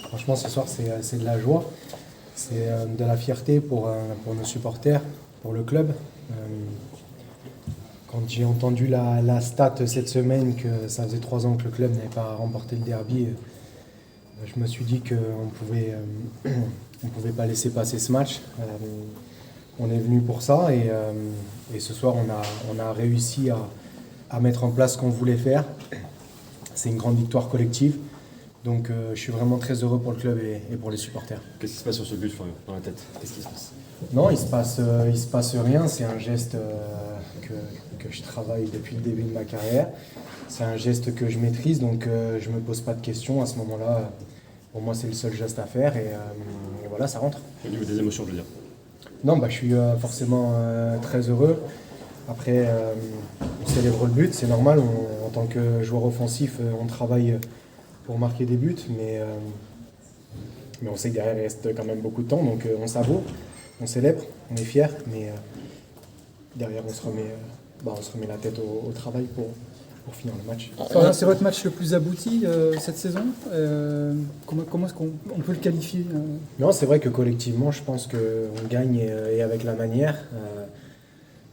Franchement, ce soir, c'est de la joie, c'est de la fierté pour nos supporters, pour le club. Quand j'ai entendu la stat cette semaine que ça faisait 3 ans que le club n'avait pas remporté le derby, je me suis dit qu'on pouvait pas laisser passer ce match. On est venu pour ça et ce soir on a réussi à mettre en place ce qu'on voulait faire. C'est une grande victoire collective. Donc je suis vraiment très heureux pour le club et pour les supporters. Qu'est-ce qui se passe sur ce but, Florian, dans la tête? Qu'est-ce qui se passe? Non, il se passe rien. C'est un geste que je travaille depuis le début de ma carrière. C'est un geste que je maîtrise, donc je ne me pose pas de questions. À ce moment-là, pour moi, c'est le seul geste à faire et voilà, ça rentre. Au niveau des émotions, je veux dire. Non, je suis forcément très heureux. Après, on célèbre le but, c'est normal. En tant que joueur offensif, on travaille pour marquer des buts, mais on sait que derrière il reste quand même beaucoup de temps, donc on savoure, on célèbre, on est fiers, mais derrière on se remet la tête au travail pour finir le match. C'est votre match le plus abouti cette saison. Comment est-ce qu'on peut le qualifier Non, c'est vrai que collectivement, je pense qu'on gagne et avec la manière.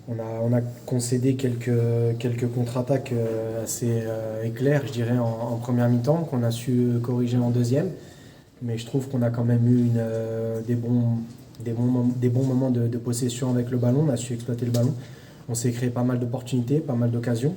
On a concédé quelques contre-attaques assez éclairs, je dirais, en première mi-temps, qu'on a su corriger en deuxième. Mais je trouve qu'on a quand même eu des bons moments de possession avec le ballon. On a su exploiter le ballon. On s'est créé pas mal d'opportunités, pas mal d'occasions.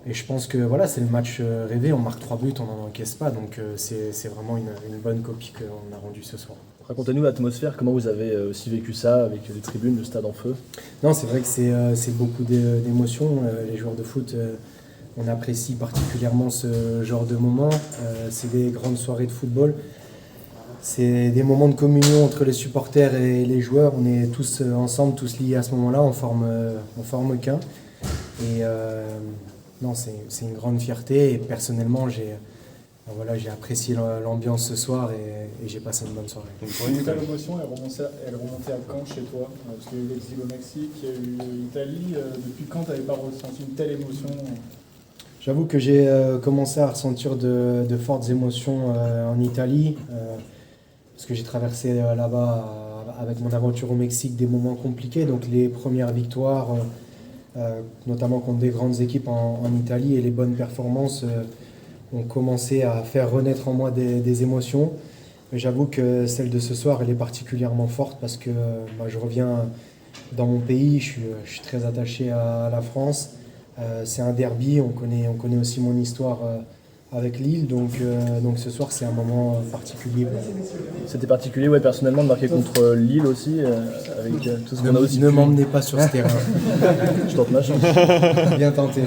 Et je pense que voilà, c'est le match rêvé. On marque 3 buts, on n'en encaisse pas. Donc c'est vraiment une bonne copie qu'on a rendue ce soir. Racontez-nous l'atmosphère, comment vous avez aussi vécu ça avec les tribunes, le stade en feu? Non, c'est vrai que c'est beaucoup d'émotions. Les joueurs de foot, on apprécie particulièrement ce genre de moments. C'est des grandes soirées de football. C'est des moments de communion entre les supporters et les joueurs. On est tous ensemble, tous liés à ce moment-là. On forme qu'un. Et non, c'est une grande fierté. Et personnellement, j'ai apprécié l'ambiance ce soir et j'ai passé une bonne soirée. Quelle émotion elle remontait à quand chez toi? Parce qu'il y a eu l'exil au Mexique, il y a eu l'Italie. Depuis quand tu n'avais pas ressenti une telle émotion? J'avoue que j'ai commencé à ressentir de fortes émotions en Italie. Parce que j'ai traversé là-bas avec mon aventure au Mexique des moments compliqués. Donc les premières victoires, notamment contre des grandes équipes en Italie et les bonnes performances ont commencé à faire renaître en moi des émotions. Mais j'avoue que celle de ce soir, elle est particulièrement forte parce que je reviens dans mon pays, je suis très attaché à la France. C'est un derby, on connaît aussi mon histoire avec Lille, donc ce soir c'est un moment particulier. C'était particulier, ouais, personnellement, de marquer contre Lille aussi, avec tout ce qu'on a aussi. Ne m'emmenez pas sur ce terrain. Je tente ma chance. Bien tenté.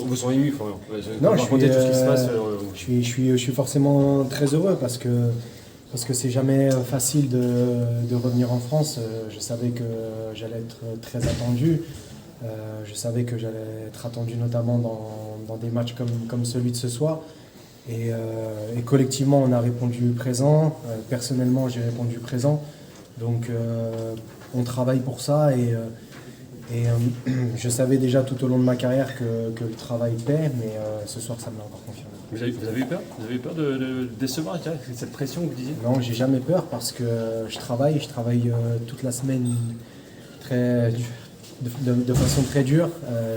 Vous serez ému, Florian. Non, racontez tout ce qui se passe. Je suis forcément très heureux parce que c'est jamais facile de revenir en France. Je savais que j'allais être très attendu. Je savais que j'allais être attendu notamment dans des matchs comme celui de ce soir. Et collectivement, on a répondu présent. Personnellement, j'ai répondu présent. Donc, on travaille pour ça. Et je savais déjà tout au long de ma carrière que le travail paie, mais ce soir, ça me l'a encore confirmé. Vous avez eu peur? Vous avez eu peur de décevoir cette pression que vous disiez? Non, j'ai jamais peur parce que je travaille toute la semaine de façon très dure.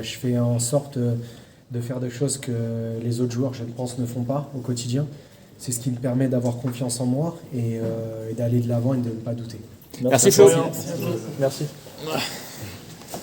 Je fais en sorte de faire des choses que les autres joueurs, je pense, ne font pas au quotidien. C'est ce qui me permet d'avoir confiance en moi et d'aller de l'avant et de ne pas douter. Merci Florian. Merci.